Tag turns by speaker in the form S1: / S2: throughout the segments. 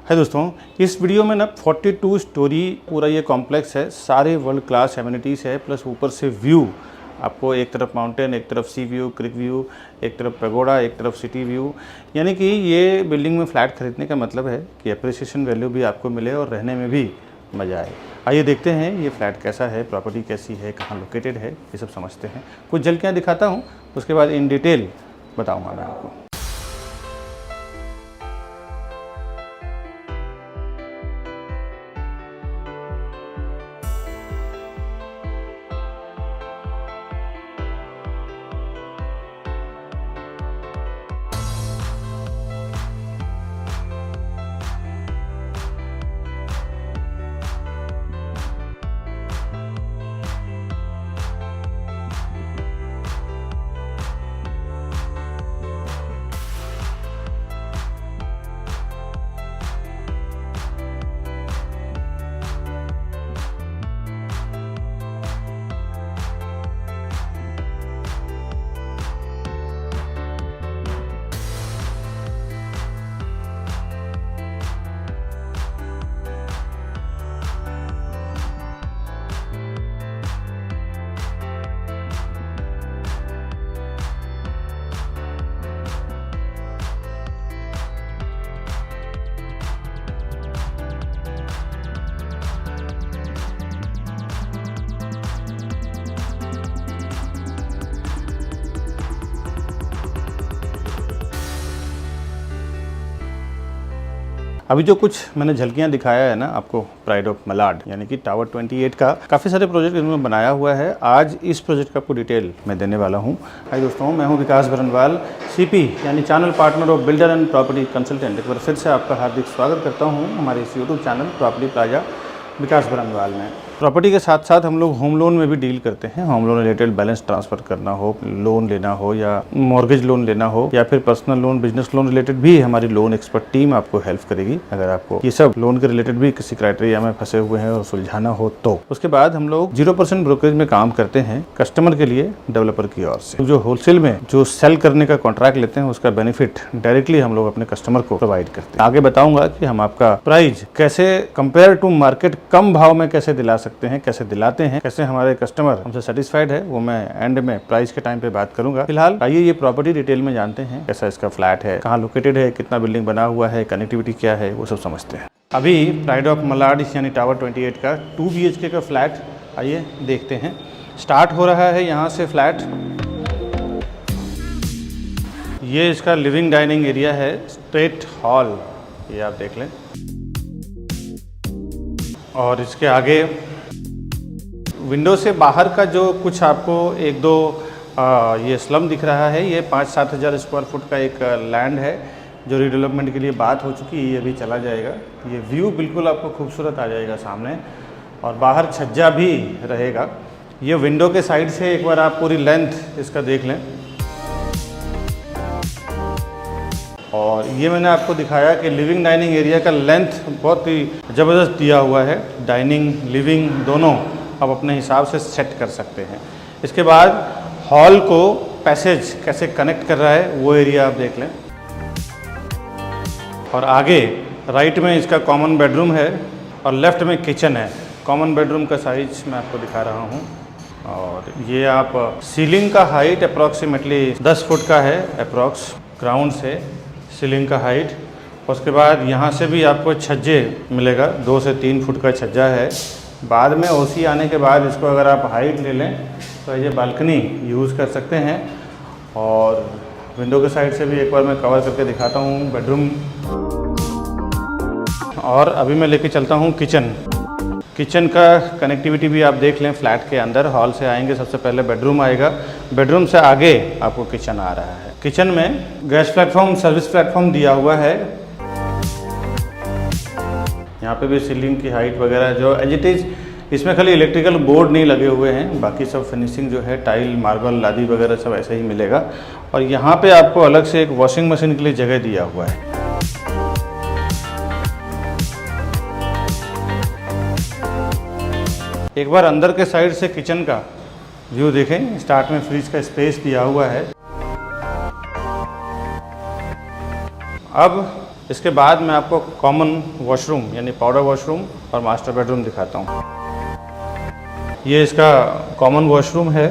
S1: है दोस्तों, इस वीडियो में ना 42 स्टोरी पूरा ये कॉम्प्लेक्स है, सारे वर्ल्ड क्लास एमिनिटीज़ है, प्लस ऊपर से व्यू आपको एक तरफ माउंटेन, एक तरफ सी व्यू, क्रिक व्यू, एक तरफ पैगोडा, एक तरफ सिटी व्यू। यानी कि ये बिल्डिंग में फ्लैट खरीदने का मतलब है कि अप्रिसिएशन वैल्यू भी आपको मिले और रहने में भी मज़ा आए। आइए देखते हैं ये फ्लैट कैसा है, प्रॉपर्टी कैसी है, कहाँ लोकेटेड है, ये सब समझते हैं। कुछ झलकियाँ दिखाता हूँ, उसके बाद इन डिटेल बताऊँगा मैं आपको। अभी जो कुछ मैंने झलकियाँ दिखाया है ना आपको प्राइड ऑफ मलाड यानी कि टावर 28 का, काफ़ी सारे प्रोजेक्ट इन्होंने बनाया हुआ है। आज इस प्रोजेक्ट का आपको डिटेल मैं देने वाला हूँ। हाय दोस्तों, मैं हूँ विकास बरनवाल, सीपी यानी channel partner of builder and property consultant. एक बार फिर से आपका हार्दिक स्वागत करता हूँ हमारे इस यूट्यूब चैनल प्रॉपर्टी प्लाजा विकास बरनवाल में। प्रॉपर्टी के साथ साथ हम लोग होम लोन में भी डील करते हैं। Home loan related balance transfer करना हो, लोन लेना हो या मॉर्गेज लोन लेना हो या फिर personal loan, business loan related भी हमारी लोन एक्सपर्ट टीम आपको हेल्प करेगी। अगर आपको ये सब लोन के रिलेटेड भी किसी क्राइटेरिया में फंसे हुए हैं और सुलझाना हो तो। उसके बाद हम लोग 0% ब्रोकरेज में काम करते हैं कस्टमर के लिए, डेवलपर की ओर से। जो होलसेल में जो सेल करने का कॉन्ट्रैक्ट लेते हैं उसका बेनिफिट डायरेक्टली हम लोग अपने कस्टमर को प्रोवाइड करते हैं। आगे बताऊंगा कि हम आपका प्राइस कैसे कंपेयर टू मार्केट कम भाव में कैसे दिला सकते हैं, कैसे दिलाते हैं, कैसे हमारे कस्टमर हमसे सेटिस्फाइड है, वो मैं एंड में प्राइस के टाइम पे बात करूंगा। फिलहाल आइए ये प्रॉपर्टी डिटेल में जानते हैं, कैसा इसका फ्लैट है, कहाँ लोकेटेड है, कितना बिल्डिंग बना हुआ है, कनेक्टिविटी क्या है, वो सब समझते हैं। अभी प्राइड ऑफ मलाड यानी टावर 28 का 2 BHK का फ्लैट आइए देखते हैं। स्टार्ट हो रहा है यहाँ से फ्लैट। ये इसका लिविंग डाइनिंग एरिया है, स्ट्रेट हॉल, ये आप देख लें। और इसके आगे विंडो से बाहर का जो कुछ आपको एक दो ये स्लम दिख रहा है, ये 5-7 हज़ार स्क्वायर फुट का एक लैंड है जो रीडेवलपमेंट के लिए बात हो चुकी है। ये भी चला जाएगा। ये व्यू बिल्कुल आपको खूबसूरत आ जाएगा सामने, और बाहर छज्जा भी रहेगा। ये विंडो के साइड से एक बार आप पूरी लेंथ इसका देख लें। और ये मैंने आपको दिखाया कि लिविंग डाइनिंग एरिया का लेंथ बहुत ही ज़बरदस्त दिया हुआ है। डाइनिंग लिविंग दोनों आप अपने हिसाब से सेट कर सकते हैं। इसके बाद हॉल को पैसेज कैसे कनेक्ट कर रहा है वो एरिया आप देख लें। और आगे राइट में इसका कॉमन बेडरूम है और लेफ्ट में किचन है। कॉमन बेडरूम का साइज मैं आपको दिखा रहा हूँ। और ये आप सीलिंग का हाइट अप्रॉक्सीमेटली 10 फुट का है, अप्रॉक्स ग्राउंड से सीलिंग का हाइट। उसके बाद यहाँ से भी आपको छज्जे मिलेगा, 2 से 3 फुट का छज्जा है। बाद में ओसी आने के बाद इसको अगर आप हाइट ले लें तो ये बालकनी यूज़ कर सकते हैं। और विंडो के साइड से भी एक बार मैं कवर करके दिखाता हूँ बेडरूम। और अभी मैं लेके चलता हूँ किचन। किचन का कनेक्टिविटी भी आप देख लें। फ्लैट के अंदर हॉल से आएंगे, सबसे पहले बेडरूम आएगा, बेडरूम से आगे आपको किचन आ रहा है। किचन में गैस प्लेटफॉर्म, सर्विस प्लेटफॉर्म दिया हुआ है। यहाँ पे भी सीलिंग की हाइट वगैरह जो एज इट इज़, इसमें खाली इलेक्ट्रिकल बोर्ड नहीं लगे हुए हैं, बाकी सब फिनिशिंग जो है टाइल, मार्बल, लादी वगैरह सब ऐसे ही मिलेगा। और यहाँ पे आपको अलग से एक वॉशिंग मशीन के लिए जगह दिया हुआ है। एक बार अंदर के साइड से किचन का व्यू देखें। स्टार्ट में फ्रिज का स्पेस दिया हुआ है। अब इसके बाद मैं आपको कॉमन वॉशरूम यानी पाउडर वॉशरूम और मास्टर बेडरूम दिखाता हूँ। ये इसका कॉमन वॉशरूम है।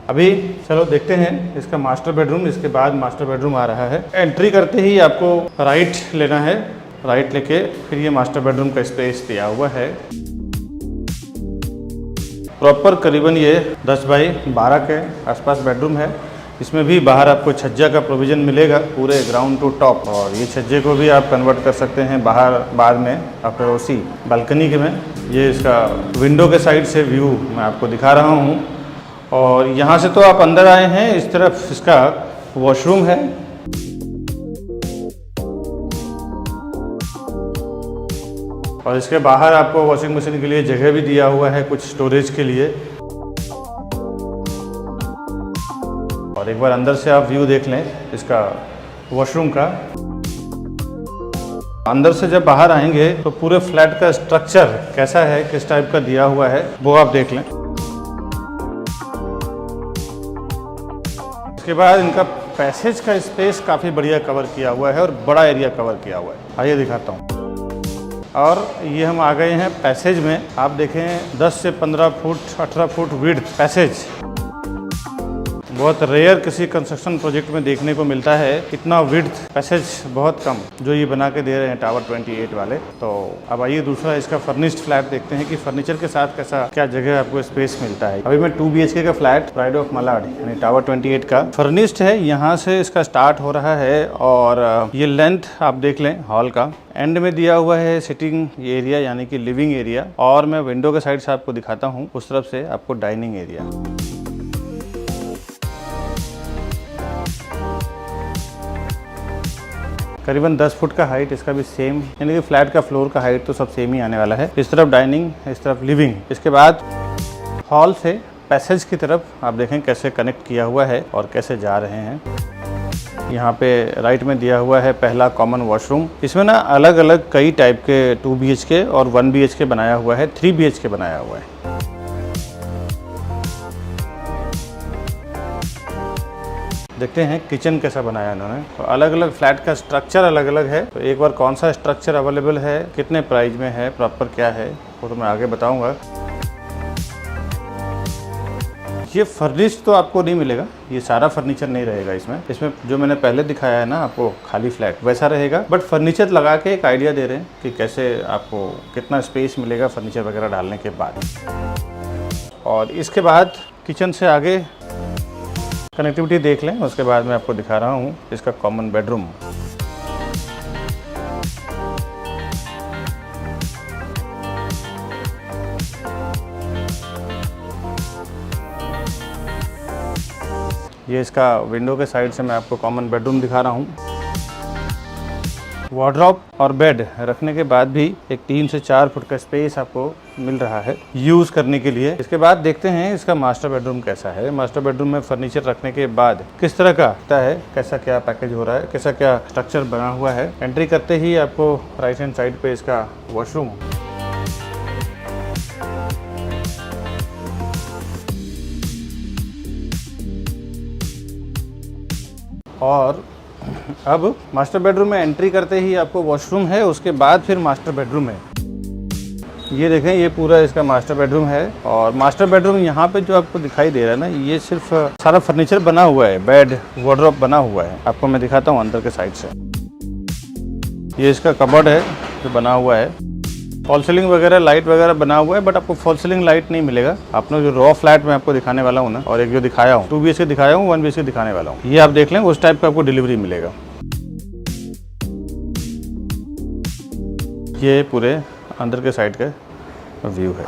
S1: अभी चलो देखते हैं इसका मास्टर बेडरूम। इसके बाद मास्टर बेडरूम आ रहा है। एंट्री करते ही आपको राइट लेना है, राइट लेके फिर ये मास्टर बेडरूम का स्पेस दिया हुआ है। प्रॉपर करीबन ये 10 बाई 12 के आसपास बेडरूम है। इसमें भी बाहर आपको छज्जा का प्रोविज़न मिलेगा पूरे ग्राउंड टू टॉप, और ये छज्जे को भी आप कन्वर्ट कर सकते हैं बाहर बाद में आफ्टर ओसी बालकनी के में। ये इसका विंडो के साइड से व्यू मैं आपको दिखा रहा हूँ। और यहाँ से तो आप अंदर आए हैं, इस तरफ इसका वॉशरूम है। और इसके बाहर आपको वॉशिंग मशीन के लिए जगह भी दिया हुआ है, कुछ स्टोरेज के लिए। और एक बार अंदर से आप व्यू देख लें इसका वॉशरूम का। अंदर से जब बाहर आएंगे तो पूरे फ्लैट का स्ट्रक्चर कैसा है, किस टाइप का दिया हुआ है, वो आप देख लें। उसके बाद इनका पैसेज का स्पेस काफ़ी बढ़िया कवर किया हुआ है और बड़ा एरिया कवर किया हुआ है। आइए दिखाता हूँ। और ये हम आ गए हैं पैसेज में। आप देखें 10 से 15 फुट 18 फुट विड्थ पैसेज। बहुत रेयर किसी कंस्ट्रक्शन प्रोजेक्ट में देखने को मिलता है इतना विड्थ पैसेज, बहुत कम जो ये बना के दे रहे हैं टावर 28 वाले। तो अब आइए दूसरा इसका फर्निश्ड फ्लैट देखते हैं कि फर्नीचर के साथ कैसा क्या जगह आपको स्पेस मिलता है। अभी मैं 2 BHK का फ्लैट प्राइड ऑफ मलाड यानी टावर 28 का फर्निश्ड है। यहाँ से इसका स्टार्ट हो रहा है और ये लेंथ आप देख लें हॉल का। एंड में दिया हुआ है सिटिंग एरिया यानी कि लिविंग एरिया, और मैं विंडो के साइड से आपको दिखाता हूँ। उस तरफ से आपको डाइनिंग एरिया। करीबन 10 फुट का हाइट इसका भी सेम, यानी कि फ्लैट का फ्लोर का हाइट तो सब सेम ही आने वाला है। इस तरफ डाइनिंग, इस तरफ लिविंग। इसके बाद हॉल से पैसेज की तरफ आप देखें कैसे कनेक्ट किया हुआ है और कैसे जा रहे हैं। यहाँ पे राइट में दिया हुआ है पहला कॉमन वॉशरूम। इसमें ना अलग अलग कई टाइप के 2 BHK और 1 BHK बनाया हुआ है, 3 BHK बनाया हुआ है। देखते हैं किचन कैसा बनाया इन्होंने। तो अलग अलग फ्लैट का स्ट्रक्चर अलग अलग है, तो एक बार कौन सा स्ट्रक्चर अवेलेबल है, कितने प्राइस में है, प्रॉपर क्या है, वो तो मैं आगे बताऊंगा। ये फर्निश्ड तो आपको नहीं मिलेगा, ये सारा फर्नीचर नहीं रहेगा इसमें। इसमें जो मैंने पहले दिखाया है ना आपको खाली फ्लैट वैसा रहेगा, बट फर्नीचर लगा के एक आइडिया दे रहे हैं कि कैसे आपको कितना स्पेस मिलेगा फर्नीचर वगैरह डालने के बाद। और इसके बाद किचन से आगे कनेक्टिविटी देख लें, उसके बाद मैं आपको दिखा रहा हूँ इसका कॉमन बेडरूम। ये इसका विंडो के साइड से मैं आपको कॉमन बेडरूम दिखा रहा हूँ। वार्डरोब और बेड रखने के बाद भी एक 3 से 4 फुट का स्पेस आपको मिल रहा है यूज़ करने के लिए। इसके बाद देखते हैं इसका मास्टर बेडरूम कैसा है। मास्टर बेडरूम में फर्नीचर रखने के बाद किस तरह का होता है, कैसा क्या पैकेज हो रहा है, कैसा क्या स्ट्रक्चर बना हुआ है। एंट्री करते ही आपको राइट हैंड साइड पे इसका वॉशरूम, और अब मास्टर बेडरूम में एंट्री करते ही आपको वॉशरूम है, उसके बाद फिर मास्टर बेडरूम है। ये देखें, ये पूरा इसका मास्टर बेडरूम है। और मास्टर बेडरूम यहाँ पे जो आपको दिखाई दे रहा है ना, ये सिर्फ सारा फर्नीचर बना हुआ है, बेड वार्डरोब बना हुआ है। आपको मैं दिखाता हूँ अंदर के साइड से। ये इसका कबर्ड है जो बना हुआ है। फॉल सीलिंग वगैरह लाइट वगैरह बना हुआ है, बट आपको फॉल सीलिंग लाइट नहीं मिलेगा। आपने जो रॉ फ्लैट में आपको दिखाने वाला हूँ ना, और एक जो दिखाया हूँ 2 BHK दिखाया हूँ, 1 BHK दिखाने वाला हूँ, ये आप देख लें, उस टाइप का आपको डिलीवरी मिलेगा। ये पूरे अंदर के साइड का व्यू है।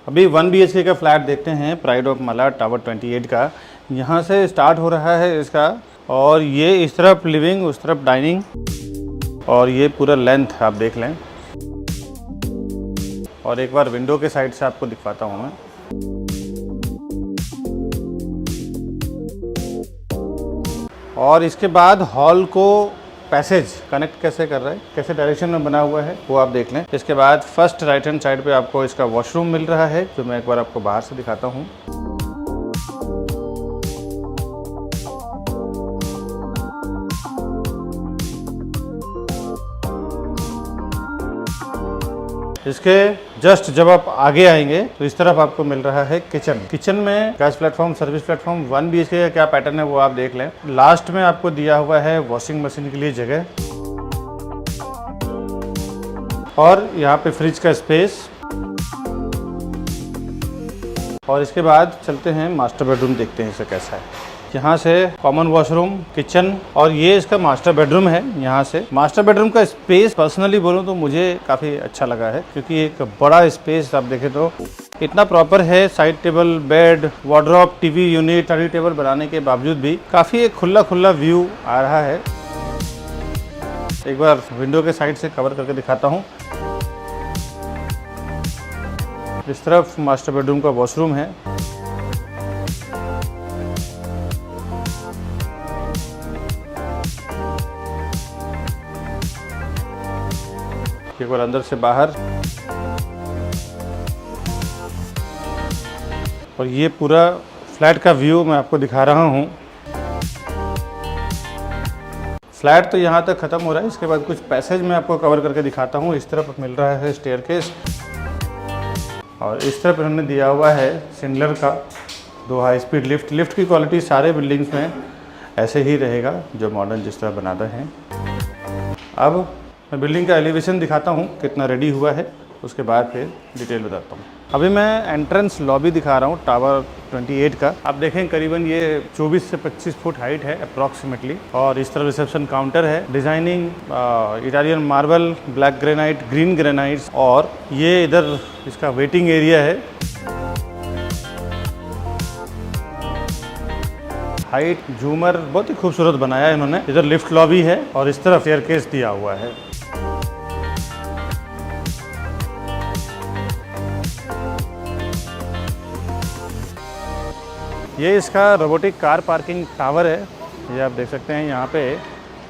S1: अभी 1 BHK का फ्लैट देखते हैं प्राइड ऑफ मलाड टावर 28 का। यहाँ से स्टार्ट हो रहा है इसका, और ये इस तरफ लिविंग, उस तरफ डाइनिंग, और ये पूरा लेंथ आप देख लें। और एक बार विंडो के साइड से आपको दिखवाता हूँ मैं। और इसके बाद हॉल को पैसेज कनेक्ट कैसे कर रहा है, कैसे डायरेक्शन में बना हुआ है वो आप देख लें। इसके बाद फर्स्ट राइट हैंड साइड पे आपको इसका वॉशरूम मिल रहा है, जो मैं एक बार आपको बाहर से दिखाता हूँ। इसके जस्ट जब आप आगे आएंगे तो इस तरफ आपको मिल रहा है किचन। किचन में gas platform, service platform, 1 BHK का क्या पैटर्न है वो आप देख लें। लास्ट में आपको दिया हुआ है वॉशिंग मशीन के लिए जगह, और यहाँ पे फ्रिज का स्पेस। और इसके बाद चलते हैं मास्टर बेडरूम, देखते हैं इसे कैसा है। यहाँ से कॉमन वॉशरूम, किचन, और ये इसका मास्टर बेडरूम है। यहाँ से मास्टर बेडरूम का स्पेस पर्सनली बोलूँ तो मुझे काफ़ी अच्छा लगा है, क्योंकि एक बड़ा स्पेस आप देखें तो इतना प्रॉपर है। Side table, bed, wardrobe, TV unit, study table बनाने के बावजूद भी काफ़ी एक खुला खुला व्यू आ रहा है। एक बार विंडो के साइड से कवर करके दिखाता हूँ। इस तरफ मास्टर बेडरूम का वॉशरूम है। एक बार अंदर से बाहर, और ये पूरा फ्लैट का व्यू मैं आपको दिखा रहा हूँ। फ्लैट तो यहाँ तक ख़त्म हो रहा है। इसके बाद कुछ पैसेज मैं आपको कवर करके दिखाता हूँ। इस तरफ मिल रहा है स्टेयरकेस, और इस तरफ इन्होंने दिया हुआ है सिंडलर का 2 हाई स्पीड लिफ्ट। लिफ्ट की क्वालिटी सारे बिल्डिंग्स में ऐसे ही रहेगा, जो मॉडर्न जिस तरह बनाते हैं। अब मैं बिल्डिंग का एलिवेशन दिखाता हूँ कितना रेडी हुआ है, उसके बाद फिर डिटेल बताता हूँ। अभी मैं एंट्रेंस लॉबी दिखा रहा हूँ टावर 28 का। आप देखें करीबन ये 24 से 25 फुट हाइट है अप्रॉक्सीमेटली, और इस तरह रिसेप्शन काउंटर है। Designing Italian marble, black granite, green granites, और ये इधर इसका वेटिंग एरिया है। हाइट, झूमर बहुत ही खूबसूरत बनाया है इन्होंने। इधर लिफ्ट लॉबी है, और इस तरफ स्टेयरकेस दिया हुआ है। ये इसका रोबोटिक कार पार्किंग टावर है। ये आप देख सकते हैं, यहाँ पे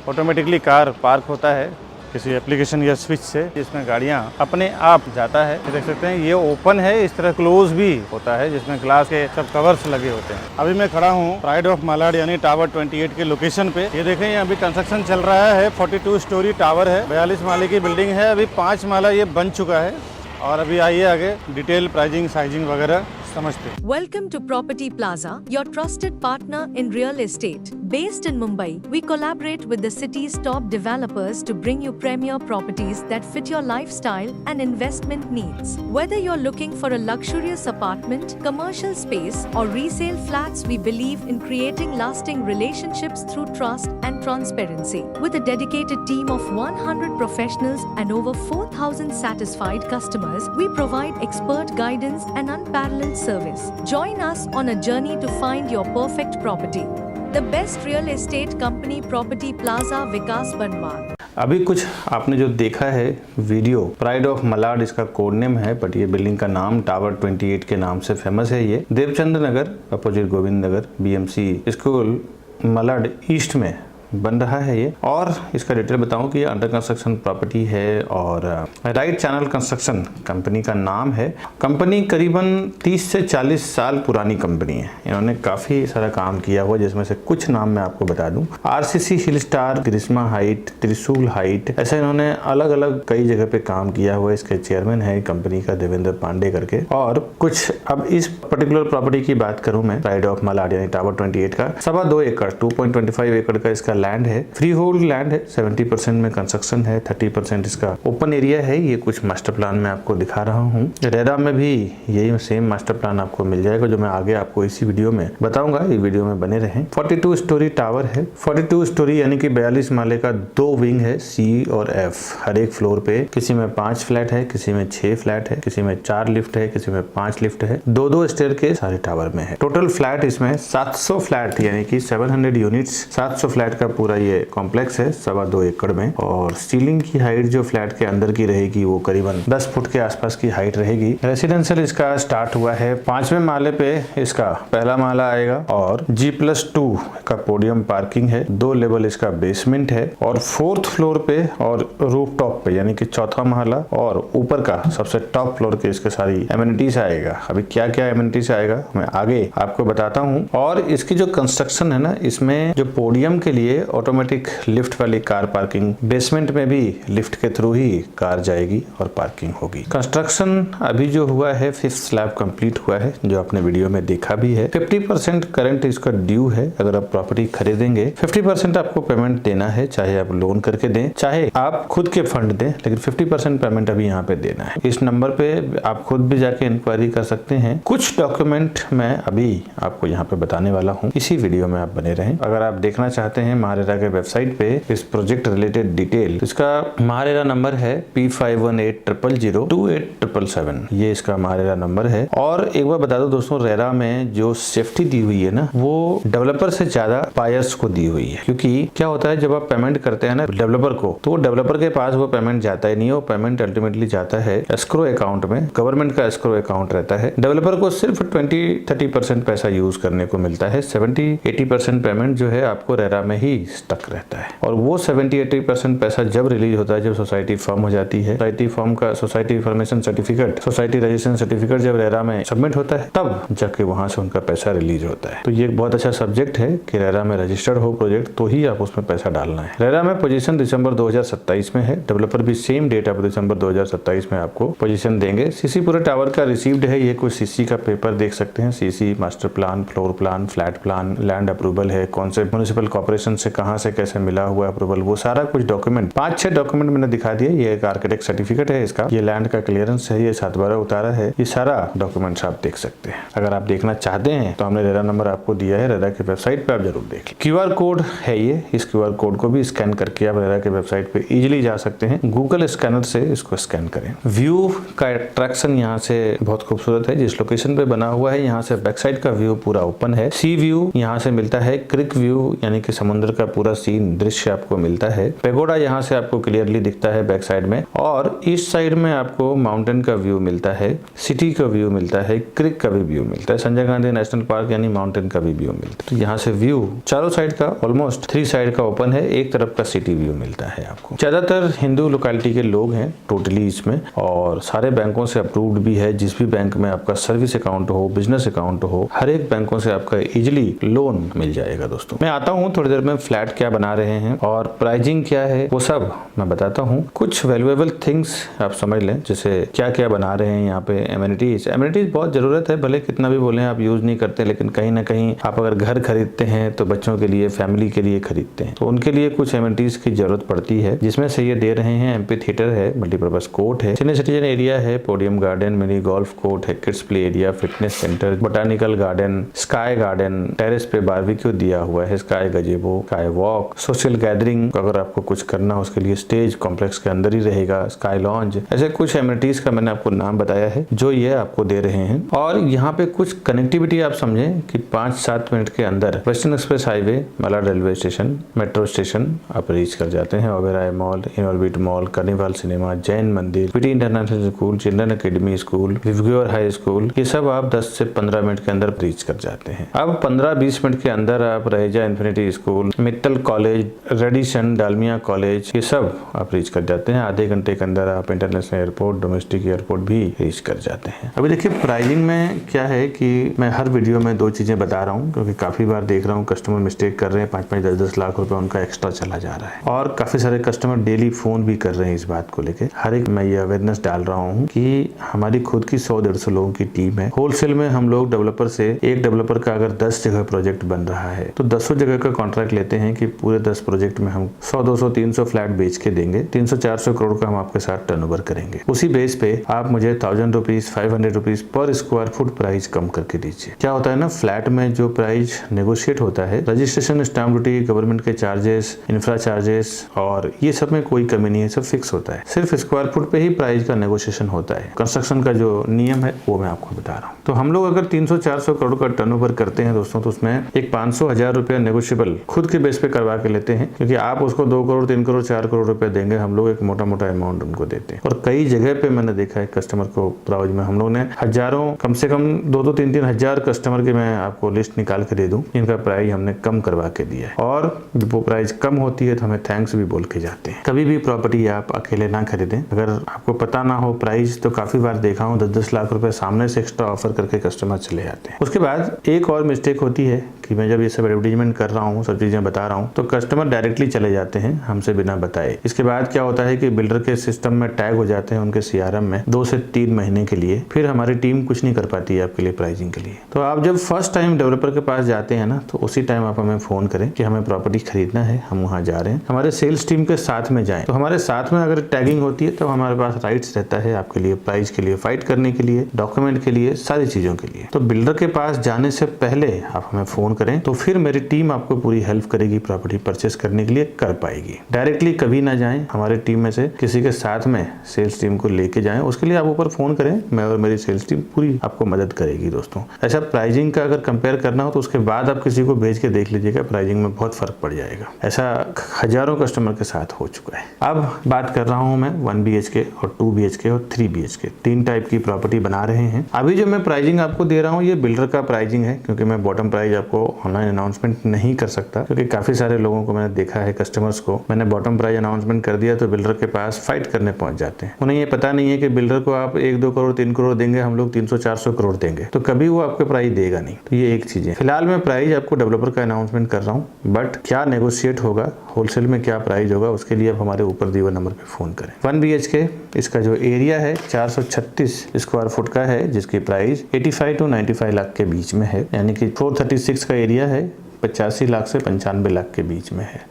S1: ऑटोमेटिकली कार पार्क होता है किसी एप्लीकेशन या स्विच से, जिसमें गाड़ियाँ अपने आप जाता है। देख सकते हैं ये ओपन है, इस तरह क्लोज भी होता है, जिसमें ग्लास के सब कवर्स लगे होते हैं। अभी मैं खड़ा हूँ प्राइड ऑफ मलाड यानी टावर 28 के लोकेशन पे। ये देखें, ये अभी कंस्ट्रक्शन चल रहा है। 42 स्टोरी टावर है, 42 माले की बिल्डिंग है। अभी 5 माला ये बन चुका है, और अभी आइए आगे डिटेल प्राइसिंग, साइजिंग वगैरह समझते हैं।
S2: Welcome to Property Plaza, your trusted partner in real estate. Based in Mumbai, we collaborate with the city's top developers to bring you premier properties that fit your lifestyle and investment needs. Whether you're looking for a luxurious apartment, commercial space, or resale flats, we believe in creating lasting relationships through trust and transparency. With a dedicated team of 100 professionals and over 4,000 satisfied customers, we provide expert guidance and unparalleled service. Join us on a journey to find your perfect property. The best real estate company, Property Plaza, विकास बर्नवाल।
S1: अभी कुछ आपने जो देखा है video, pride of Malad इसका code name है, but ये building का नाम टावर 28 के नाम से फेमस है। ये देवचंद नगर opposite Govind Nagar BMC school Malad east में बन रहा है ये। और इसका डिटेल बताऊं कि ये अंडर कंस्ट्रक्शन प्रॉपर्टी है, और राइट चैनल कंस्ट्रक्शन कंपनी का नाम है। कंपनी करीबन 30 से 40 साल पुरानी कंपनी है। इन्होंने काफ़ी सारा काम किया हुआ, जिसमें से कुछ नाम मैं आपको बता दूं। RCC हिल स्टार, ग्रिस्मा हाइट, त्रिशूल हाइट, ऐसे इन्होंने अलग अलग कई जगह पे काम किया हुआ। इसके चेयरमैन है कंपनी का देवेंद्र पांडे करके। और कुछ अब इस पर्टिकुलर प्रॉपर्टी की बात करूं मैं, प्राइड ऑफ मलाड यानी टावर 28 का 2.25 एकड़ 2.25 एकड़ का इसका लैंड है। फ्री होल्ड लैंड है। 70% में कंस्ट्रक्शन है, 30% इसका ओपन एरिया है। ये कुछ मास्टर प्लान में आपको दिखा रहा हूँ। रेरा में भी यही सेम मास्टर प्लान आपको मिल जाएगा, जो मैं आगे आपको इसी वीडियो में बताऊंगा। ये वीडियो में बने रहें। 42 स्टोरी टावर है। 42 स्टोरी यानी कि 42 माले का 2 विंग है, C और F। हर एक फ्लोर पे किसी में 5 फ्लैट है, किसी में 6 फ्लैट है, किसी में 4 लिफ्ट है, किसी में 5 लिफ्ट है। 2-2 स्टेयर के सारे टावर में है। टोटल फ्लैट इसमें 700 फ्लैट यानी कि 700 यूनिट्स, 700 फ्लैट का पूरा ये कॉम्प्लेक्स है 2.25 एकड़ में, और सीलिंग की हाइट जो फ्लैट के अंदर की रहेगी वो करीबन 10 फुट के आसपास की हाइट रहेगी। रेसिडेंशियल इसका स्टार्ट हुआ है 5वें माले पे, इसका पहला माला आएगा और G+2 का पोडियम पार्किंग है, 2 लेवल इसका बेसमेंट है और 4th फ्लोर पे और रूफ टॉप पे यानी कि चौथा माला और ऊपर का सबसे टॉप फ्लोर के इसके सारी एमिनिटीज आएगा। अभी क्या क्या एमिनिटीज आएगा मैं आगे आपको बताता हूँ। और इसकी जो कंस्ट्रक्शन है ना, इसमें जो पोडियम के लिए ऑटोमेटिक लिफ्ट वाली कार पार्किंग, बेसमेंट में भी लिफ्ट के थ्रू ही कार जाएगी और पार्किंग होगी। कंस्ट्रक्शन अभी जो हुआ है 5th स्लैब कंप्लीट हुआ है, जो आपने वीडियो में देखा भी है। 50% करंट इसका ड्यू है। अगर आप प्रॉपर्टी खरीदेंगे 50% आपको पेमेंट देना है, चाहे आप लोन करके दें चाहे आप खुद के फंड दें, लेकिन 50% पेमेंट अभी यहाँ पे देना है। इस नंबर पे आप खुद भी जाके इंक्वायरी कर सकते हैं। कुछ डॉक्यूमेंट मैं अभी आपको यहाँ पे बताने वाला हूँ, इसी वीडियो में आप बने रहें। अगर आप देखना चाहते हैं महारेरा के वेबसाइट पे इस प्रोजेक्ट रिलेटेड डिटेल, इसका महारेरा नंबर है P5180028777। ये इसका महारेरा नंबर है। और एक बार बता दो दोस्तों, रेरा में जो सेफ्टी दी हुई है ना, वो डेवलपर से ज्यादा बायर्स को दी हुई है। क्योंकि क्या होता है, जब आप पेमेंट करते हैं ना डेवलपर को, तो डेवलपर के पास वो पेमेंट जाता ही नहीं है। वो पेमेंट अल्टीमेटली जाता है एस्क्रो अकाउंट में, गवर्नमेंट का एस्क्रो अकाउंट रहता है। डेवलपर को सिर्फ 20-30% पैसा यूज करने को मिलता है। 70-80% पेमेंट जो है आपको रेरा में ही स्टक रहता है। और वो 70-80% पैसा जब रिलीज होता है, जब सोसाइटी फॉर्म हो जाती है, सोसाइटी फॉर्म का society information certificate, society registration certificate जब रेरा में सबमिट होता है, तब जाके वहां से उनका पैसा रिलीज होता है। तो ये एक बहुत अच्छा सब्जेक्ट है कि रेरा में रजिस्टर्ड हो प्रोजेक्ट तो ही आप उसमें पैसा डालना है। रेरा में पोजीशन दिसंबर 2027 में है। डेवलपर भी सेम डेट ऑफ दिसंबर 2027 में आपको पोजीशन देंगे। सीसी पूरे टावर का रिसीव्ड है। ये कुछ सीसी का पेपर देख सकते हैं। CC, master plan, floor plan, flat plan, land approval है, कौन से म्युनिसिपल कॉर्पोरेशन से कहां से कैसे मिला हुआ अप्रूवल, वो सारा कुछ डॉक्यूमेंट 5-6 डॉक्यूमेंट मैंने दिखा दिए। ये एक आर्किटेक्ट सर्टिफिकेट है इसका, ये लैंड का क्लियरेंस है, ये 7/12 उतारा है, ये सारा डॉक्यूमेंट्स आप देख सकते हैं। अगर आप देखना चाहते हैं तो हमने रेरा नंबर आपको दिया है, रेरा के वेबसाइट पे आप जरूर देख लें। QR कोड है ये, इस QR कोड को भी स्कैन करके आप रेरा के वेबसाइट पे इजीली जा सकते हैं। गूगल स्कैनर से इसको स्कैन करें। व्यू का अट्रैक्शन यहाँ से बहुत खूबसूरत है। जिस लोकेशन पे बना हुआ है, यहाँ से बैक साइड का व्यू पूरा ओपन है। सी व्यू यहाँ से मिलता है, क्रिक व्यू यानी कि समुद्र का पूरा सीन दृश्य आपको मिलता है। पेगोडा यहाँ से आपको क्लियरली दिखता है बैक साइड में, और ईस्ट साइड में आपको माउंटेन का व्यू मिलता है, सिटी का व्यू मिलता है, क्रिक का भी व्यू मिलता है, संजय गांधी नेशनल पार्क यानी माउंटेन का भी व्यू मिलता है। तो यहाँ से व्यू चारों साइड का, ऑलमोस्ट 3 साइड का ओपन है। एक तरफ का सिटी व्यू मिलता है आपको। ज्यादातर हिंदू लोकेलिटी के लोग हैं टोटली इसमें, और सारे बैंकों से अप्रूव्ड भी है। जिस भी बैंक में आपका सर्विस अकाउंट हो, बिजनेस अकाउंट हो, हर एक बैंकों से आपका इजिली लोन मिल जाएगा। दोस्तों मैं आता हूँ थोड़ी देर में, फ्लैट क्या बना रहे हैं और प्राइसिंग क्या है वो सब मैं बताता हूँ। कुछ वैल्यूएबल थिंग्स आप समझ लें, जैसे क्या क्या बना रहे हैं यहाँ पे। एमिनिटीज बहुत जरूरत है, भले कितना भी बोले आप यूज नहीं करते, लेकिन कहीं ना कहीं आप अगर घर खरीदते हैं तो बच्चों के लिए, फैमिली के लिए खरीदते हैं, तो उनके लिए कुछ एमिनिटीज की जरूरत पड़ती है, जिसमें से ये दे रहे हैं। एमपी थिएटर है, मल्टीपर्पज कोर्ट है, सीनियर सिटीजन एरिया है, podium garden, mini golf court है, kids play area, fitness centre, botanical garden, sky garden, terrace पे बारबेक्यू दिया हुआ है, sky gazebo, sky walk, social gathering अगर आपको कुछ करना हो उसके लिए स्टेज कॉम्प्लेक्स के अंदर ही रहेगा, स्काई लॉन्ज, ऐसे कुछ एमिनिटीज का मैंने आपको नाम बताया है जो ये आपको दे रहे हैं। और यहाँ पे कुछ कनेक्टिविटी आप समझें कि 5-7 मिनट के अंदर western express highway, Malad railway station, metro station आप रीच कर जाते हैं। Oberoi mall, Inorbit mall, Carnival cinema, Jain मंदिर, PT international school, children academy school, विवग्योर हाई स्कूल, ये सब आप 10 से 15 मिनट के अंदर रीच कर जाते हैं। अब 15-20 मिनट के अंदर आप Raheja infinity school, Mittal college, Radisson, Dalmia college, ये सब आप रीच कर जाते हैं। आधे घंटे के अंदर आप इंटरनेशनल एयरपोर्ट, डोमेस्टिक एयरपोर्ट भी रीच कर जाते हैं। अभी देखिए प्राइसिंग में क्या है कि मैं हर वीडियो में 2 चीजें बता रहा हूँ, क्योंकि काफी बार देख रहा हूँ कस्टमर मिस्टेक कर रहे हैं, 5-5, 10-10 लाख रुपए उनका एक्स्ट्रा चला जा रहा है। और काफी सारे कस्टमर डेली फोन भी कर रहे हैं इस बात को लेके। हर एक मैं ये अवेयरनेस डाल रहा हूँ कि हमारी खुद की 100-150 लोगों की टीम है। होलसेल में हम लोग डेवलपर से, एक डेवलपर का अगर 10 जगह प्रोजेक्ट बन रहा है तो 10 जगह का कॉन्ट्रैक्ट लेते हैं कि पूरे 10 प्रोजेक्ट में हम 100-200-300 फ्लैट बेच के देंगे, 300-400 करोड़ का हम आपके साथ टर्नओवर करेंगे। उसी बेस पे आप मुझे 1000 रुपीज, 500 रुपीज पर स्क्वायर फुट प्राइस कम करके दीजिए। क्या होता है ना, फ्लैट में जो प्राइस नेगोशिएट होता है, रजिस्ट्रेशन, स्टैम्प ड्यूटी, गवर्नमेंट के चार्जेस, इंफ्रा चार्जेस, और ये सब में कोई कमी नहीं है, सब फिक्स होता है। सिर्फ स्क्वायर फुट पे ही प्राइस का नेगोशिएशन होता है। कंस्ट्रक्शन का जो नियम है वो मैं आपको बता रहा हूँ। तो हम लोग अगर 300-400 करोड़ का टर्नओवर करते हैं दोस्तों, तो उसमें एक 500-1000 रुपया नेगोशिएबल खुद के बेस पे करवा के लेते हैं, क्योंकि आप उसको 2 करोड़ 3 करोड़ 4 करोड़ रुपए देंगे, हम लोग एक मोटा मोटा अमाउंट उनको देते हैं। और कई जगह पे मैंने देखा है कस्टमर को प्राइज में हम लोग ने हजारों, कम से कम 2-2 3-3 हजार कस्टमर की मैं आपको लिस्ट निकाल के दे दूं जिनका प्राइस हमने कम करवा के दिया है। और जब वो प्राइस कम होती है तो हमें थैंक्स भी बोल के जाते हैं। कभी भी प्रॉपर्टी आप अकेले ना खरीदें। अगर आपको पता ना हो प्राइस, तो काफी बार देखा हूँ 10-10 लाख रुपए सामने से एक्स्ट्रा ऑफर करके कस्टमर चले जाते हैं। उसके बाद एक और मिस्टेक होती है कि मैं जब ये सब एडवर्टीजमेंट कर रहा हूँ, सब चीजें बता रहा हूँ, तो कस्टमर डायरेक्टली चले जाते हैं हमसे बिना बताए। इसके बाद क्या होता है कि बिल्डर के सिस्टम में टैग हो जाते हैं उनके CRM में 2 से 3 महीने के लिए। फिर हमारी टीम कुछ नहीं कर पाती है आपके लिए प्राइसिंग के लिए। तो आप जब फर्स्ट टाइम डेवलपर के पास जाते हैं ना, तो उसी टाइम आप हमें फोन करें कि हमें प्रॉपर्टी खरीदना है, हम वहाँ जा रहे हैं, हमारे सेल्स टीम के साथ में जाएं। तो हमारे साथ में अगर टैगिंग होती है तो हमारे पास राइट्स रहता है आपके लिए प्राइस के लिए फाइट करने के लिए, डॉक्यूमेंट के लिए, सारी चीजों के लिए। तो बिल्डर के पास जाने से पहले आप हमें फोन करें, तो फिर मेरी टीम आपको पूरी हेल्प करेगी प्रॉपर्टी परचेस करने के लिए, कर पाएगी। डायरेक्टली कभी ना जाएं, हमारी टीम में से किसी के साथ में सेल्स टीम को लेके जाएं। उसके लिए आप ऊपर फोन करें, मैं और मेरी सेल्स टीम पूरी आपको मदद करेगी। दोस्तों, ऐसा प्राइसिंग का अगर कंपेयर करना हो तो उसके बाद आप किसी को भेज के देख लीजिएगा, प्राइसिंग में बहुत फर्क पड़ जाएगा। ऐसा हजारों कस्टमर के साथ हो चुका है। अब बात कर रहा हूं मैं 1 BHK और 2 BHK और 3 BHK 3 टाइप की प्रॉपर्टी बना रहे हैं। अभी जो मैं प्राइसिंग आपको दे रहा हूं ये बिल्डर का प्राइसिंग है, क्योंकि मैं बॉटम प्राइस आपको ऑनलाइन अनाउंसमेंट नहीं कर सकता, क्योंकि काफी सारे लोगों को मैंने देखा है, कस्टमर्स को मैंने बॉटम प्राइस अनाउंसमेंट कर दिया तो बिल्डर के पास फाइट करने पहुंच जाते हैं। उन्हें ये पता नहीं है कि बिल्डर को आप 1-2 करोड़ 3 करोड़ देंगे, हम लोग 300-400 करोड़ देंगे, तो कभी वो आपके प्राइस देगा नहीं। तो ये एक चीज है। फिलहाल मैं प्राइस आपको डेवलपर का अनाउंसमेंट कर रहा हूँ, बट क्या नेगोशिएट होगा, होलसेल में क्या प्राइस होगा, उसके लिए आप हमारे ऊपर दिए हुए नंबर पे फोन करें। 1 BHK इसका जो एरिया है 436 स्क्वायर फुट का है, जिसकी प्राइस 85 to 95 लाख के बीच में है, यानी कि 436 का एरिया है, 85 लाख से 95 लाख के बीच में है।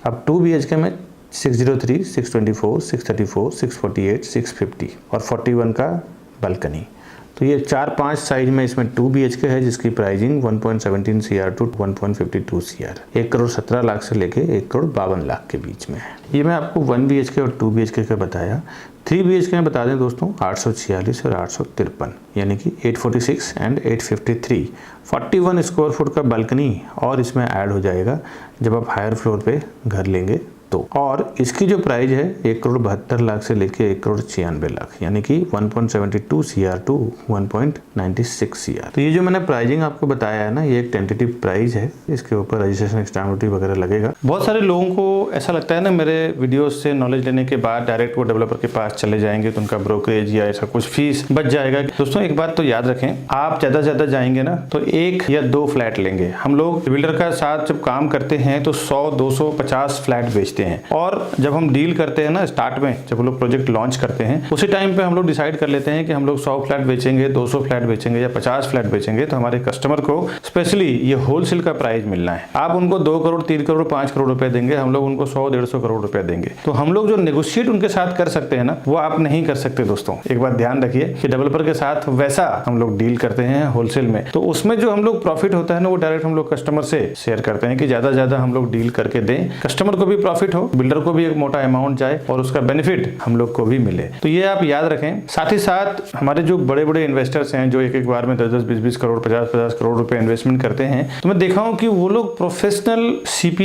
S1: अब 2 BHK में 603, 624, 634, 648, 650 और 41 का बालकनी। तो ये 4-5 साइज में इसमें 2 BHK है, जिसकी pricing 1.17 CR to 1.52 CR, 1 crore 17 lakh से लेके 1 करोड़ 52 लाख के बीच में है। ये मैं आपको 1 BHK और 2 BHK का बताया। 3 BHK में बता दें दोस्तों 846 और 853, यानी कि 846 एंड 853, 41 स्क्वायर फुट का बालकनी और इसमें ऐड हो जाएगा जब आप हायर फ्लोर पे घर लेंगे तो। और इसकी जो प्राइस है 1 करोड़ 72 लाख से लेके 1 करोड़ 96 लाख, यानी कि 1.72 CR to 1.96 CR। तो ये जो मैंने प्राइसिंग आपको बताया है ना, ये एक टेंटेटिव प्राइस है, इसके ऊपर रजिस्ट्रेशन स्टैम्प ड्यूटी वगैरह लगेगा। बहुत सारे लोगों को ऐसा लगता है ना, मेरे वीडियोस से नॉलेज लेने के बाद डायरेक्ट वो डेवलपर के पास चले जाएंगे तो उनका ब्रोकरेज या ऐसा कुछ फीस बच जाएगा। दोस्तों, एक बात तो याद रखें, आप ज्यादा से ज्यादा जाएंगे ना तो 1 या 2 फ्लैट लेंगे। हम लोग बिल्डर का साथ जब काम करते हैं तो 100, 200, 50 फ्लैट बेचते हैं। और जब हम डील करते हैं ना, स्टार्ट में जब हम लोग प्रोजेक्ट लॉन्च करते हैं, उसी टाइम पे हम लोग डिसाइड कर लेते हैं कि हम लोग 100 फ्लैट बेचेंगे, 200 फ्लैट बेचेंगे या 50 फ्लैट बेचेंगे। तो हमारे कस्टमर को स्पेशली ये होलसेल का प्राइस मिलना है। आप उनको 2 करोड़ 3 करोड़ 5 करोड़ रुपए देंगे, हम लोग उनको 100-150 करोड़ रुपए देंगे। तो हम लोग जो नेगोशिएट उनके साथ कर सकते हैं ना, वो आप नहीं कर सकते। दोस्तों, एक बात ध्यान रखिए कि डेवलपर के साथ वैसा हम लोग डील करते हैं होलसेल में, तो उसमें जो हम लोग प्रॉफिट होता है ना, वो डायरेक्ट हम लोग कस्टमर से शेयर करते हैं कि ज्यादा ज्यादा हम लोग डील करके दें, कस्टमर को भी प्रॉफिट हो, बिल्डर को भी एक मोटा अमाउंट जाए और उसका बेनिफिट हम लोग को भी मिले। तो ये आप याद रखें। साथ ही साथ हमारे जो बड़े बड़े इन्वेस्टर्स हैं, जो एक बार में 10-10, 20-20 करोड़, 50-50 करोड़ रुपए इन्वेस्टमेंट करते हैं, तो मैं देखा हूं कि वो लोग प्रोफेशनल CP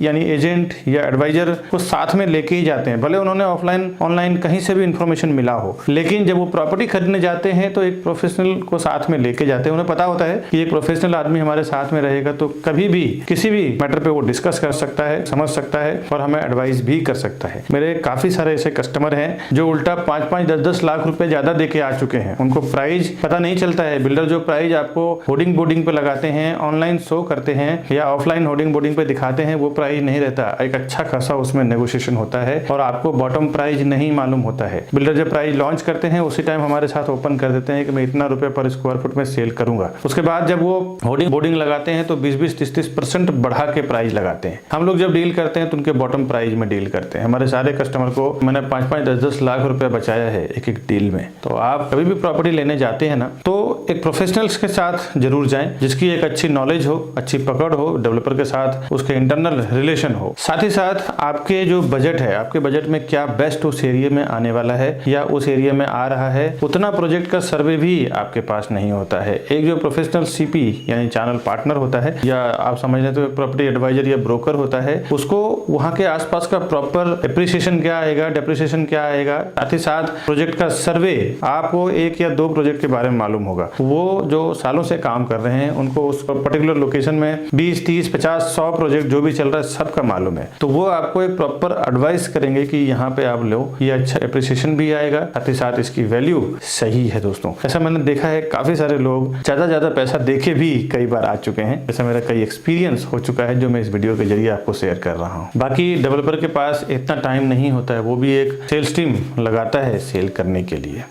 S1: यानी एजेंट या एडवाइजर को साथ में लेके ही जाते हैं। भले उन्होंने ऑफलाइन ऑनलाइन कहीं से भी इंफॉर्मेशन मिला हो, लेकिन जब वो प्रॉपर्टी खरीदने जाते हैं तो एक प्रोफेशनल को साथ में लेके जाते हैं। उन्हें पता होता है कि एक प्रोफेशनल आदमी हमारे साथ में रहेगा तो कभी भी किसी भी मैटर पे वो डिस्कस कर सकता है, समझ सकता है और हमें एडवाइस भी कर सकता है। मेरे काफी सारे ऐसे कस्टमर हैं जो उल्टा 5-5, 10-10 लाख रुपए ज्यादा देके आ चुके हैं। उनको प्राइस पता नहीं चलता है। बिल्डर जो प्राइस आपको होर्डिंग बोर्डिंग पे लगाते हैं, ऑनलाइन शो करते हैं या ऑफलाइन होर्डिंग बोर्डिंग पे दिखाते हैं, वो प्राइस नहीं रहता। एक अच्छा खासा उसमें नेगोशिएशन होता है और आपको बॉटम प्राइस नहीं मालूम होता है। बिल्डर जब प्राइस लॉन्च करते हैं उसी टाइम हमारे साथ ओपन कर देते हैं कि मैं इतना रुपए पर स्क्वायर फुट में सेल करूंगा। उसके बाद जब वो होर्डिंग बोर्डिंग लगाते हैं तो 20-20, 30-30% बढ़ा के प्राइस लगाते हैं। हम लोग जब डील करते हैं तो उनके बॉटम बॉटम प्राइस में डील करते हैं। हमारे सारे कस्टमर को मैंने 5-5, 10-10 लाख रुपए बचाया है एक एक डील में। तो आप कभी भी प्रॉपर्टी लेने जाते हैं ना, तो एक प्रोफेशनल्स के साथ जरूर जाएं, जिसकी एक अच्छी नॉलेज हो, अच्छी पकड़ हो, डेवलपर के साथ उसके इंटरनल रिलेशन हो। साथ ही साथ आपके जो बजट है, आपके बजट में क्या बेस्ट उस एरिया में आने वाला है या उस एरिया में आ रहा है, उतना प्रोजेक्ट का सर्वे भी आपके पास नहीं होता है। एक जो प्रोफेशनल सीपी यानी चैनल पार्टनर होता है, या आप समझ लें तो प्रॉपर्टी एडवाइजर या ब्रोकर होता है, उसको वहां के आसपास का प्रॉपर एप्रिसिएशन क्या आएगा, डेप्रिसिएशन क्या आएगा, साथ ही साथ प्रोजेक्ट का सर्वे, आपको 1 या 2 प्रोजेक्ट के बारे में मालूम होगा। वो जो सालों से काम कर रहे हैं, उनको उस पर्टिकुलर लोकेशन में 20, 30, 50, 100 प्रोजेक्ट जो भी चल रहा है सबका मालूम है। तो वो आपको एक प्रॉपर एडवाइस करेंगे कि यहाँ पे आप लो, ये अच्छा एप्रिसिएशन भी आएगा, साथ ही साथ इसकी वैल्यू सही है। दोस्तों ऐसा मैंने देखा है, काफी सारे लोग ज्यादा पैसा देके भी कई बार आ चुके हैं। ऐसा मेरा कई एक्सपीरियंस हो चुका है जो मैं इस वीडियो के जरिए आपको शेयर कर रहा हूँ। बाकी डेवलपर के पास इतना टाइम नहीं होता है, वो भी एक सेल्स टीम लगाता है सेल करने के लिए।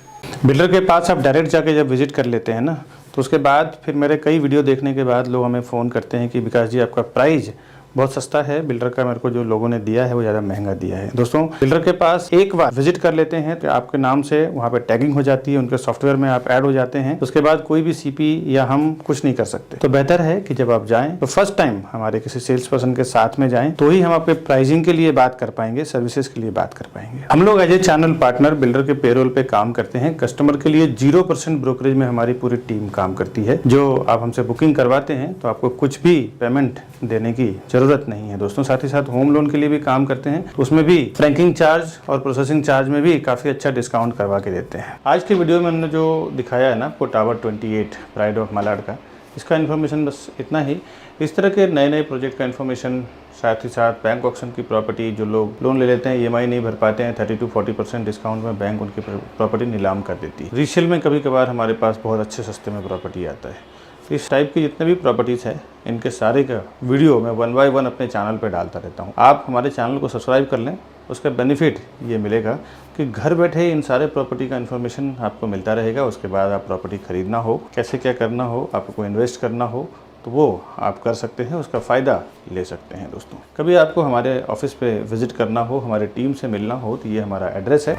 S1: बिल्डर के पास आप डायरेक्ट जाके जब विजिट कर लेते हैं ना, तो उसके बाद फिर मेरे कई वीडियो देखने के बाद लोग हमें फ़ोन करते हैं कि विकास जी आपका प्राइस बहुत सस्ता है, बिल्डर का मेरे को जो लोगों ने दिया है वो ज़्यादा महंगा दिया है। दोस्तों बिल्डर के पास एक बार विजिट कर लेते हैं तो आपके नाम से वहाँ पे टैगिंग हो जाती है, उनके सॉफ्टवेयर में आप ऐड हो जाते हैं। उसके बाद कोई भी सीपी या हम कुछ नहीं कर सकते। तो बेहतर है कि जब आप जाएं तो फर्स्ट टाइम हमारे किसी सेल्स पर्सन के साथ में जाएं, तो ही हम आपके प्राइसिंग के लिए बात कर पाएंगे, सर्विसेज के लिए बात कर पाएंगे। हम लोग as a channel partner builder के पेरोल पे काम करते हैं। कस्टमर के लिए 0% ब्रोकरेज में हमारी पूरी टीम काम करती है। जो आप हमसे बुकिंग करवाते हैं तो आपको कुछ भी पेमेंट देने की जरूरत नहीं है। दोस्तों साथ ही साथ होम लोन के लिए भी काम करते हैं, उसमें भी फ्रैंकिंग चार्ज और प्रोसेसिंग चार्ज में भी काफी अच्छा डिस्काउंट करवा के देते हैं। आज की वीडियो में हमने जो दिखाया है ना आपको टावर 28 प्राइड ऑफ मलाड का, इसका इन्फॉर्मेशन बस इतना ही। इस तरह के नए प्रोजेक्ट का इन्फॉर्मेशन, साथ ही साथ बैंक ऑक्शन की प्रॉपर्टी, जो लोग लोन ले लेते हैं EMI नहीं भर पाते हैं, 30-40% डिस्काउंट में बैंक उनकी प्रॉपर्टी नीलाम कर देती है। रीसेल में कभी कभार हमारे पास बहुत अच्छे सस्ते में प्रॉपर्टी आता है। इस टाइप की जितने भी प्रॉपर्टीज़ हैं, इनके सारे का वीडियो मैं 1 by 1 अपने चैनल पर डालता रहता हूँ। आप हमारे चैनल को सब्सक्राइब कर लें, उसका बेनिफिट ये मिलेगा कि घर बैठे इन सारे प्रॉपर्टी का इन्फॉर्मेशन आपको मिलता रहेगा। उसके बाद आप प्रॉपर्टी खरीदना हो, कैसे क्या करना हो, आपको इन्वेस्ट करना हो, तो वो आप कर सकते हैं, उसका फ़ायदा ले सकते हैं। दोस्तों कभी आपको हमारे ऑफिस पे विजिट करना हो, हमारे टीम से मिलना हो, तो ये हमारा एड्रेस है।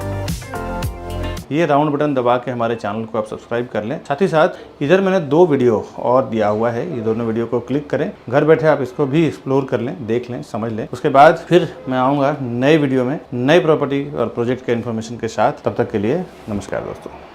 S1: ये राउंड बटन दबा के हमारे चैनल को आप सब्सक्राइब कर लें। साथ ही साथ इधर मैंने 2 वीडियो और दिया हुआ है, ये दोनों वीडियो को क्लिक करें, घर बैठे आप इसको भी एक्सप्लोर कर लें, देख लें, समझ लें। उसके बाद फिर मैं आऊँगा नए वीडियो में नए प्रॉपर्टी और प्रोजेक्ट के इन्फॉर्मेशन के साथ। तब तक के लिए नमस्कार दोस्तों।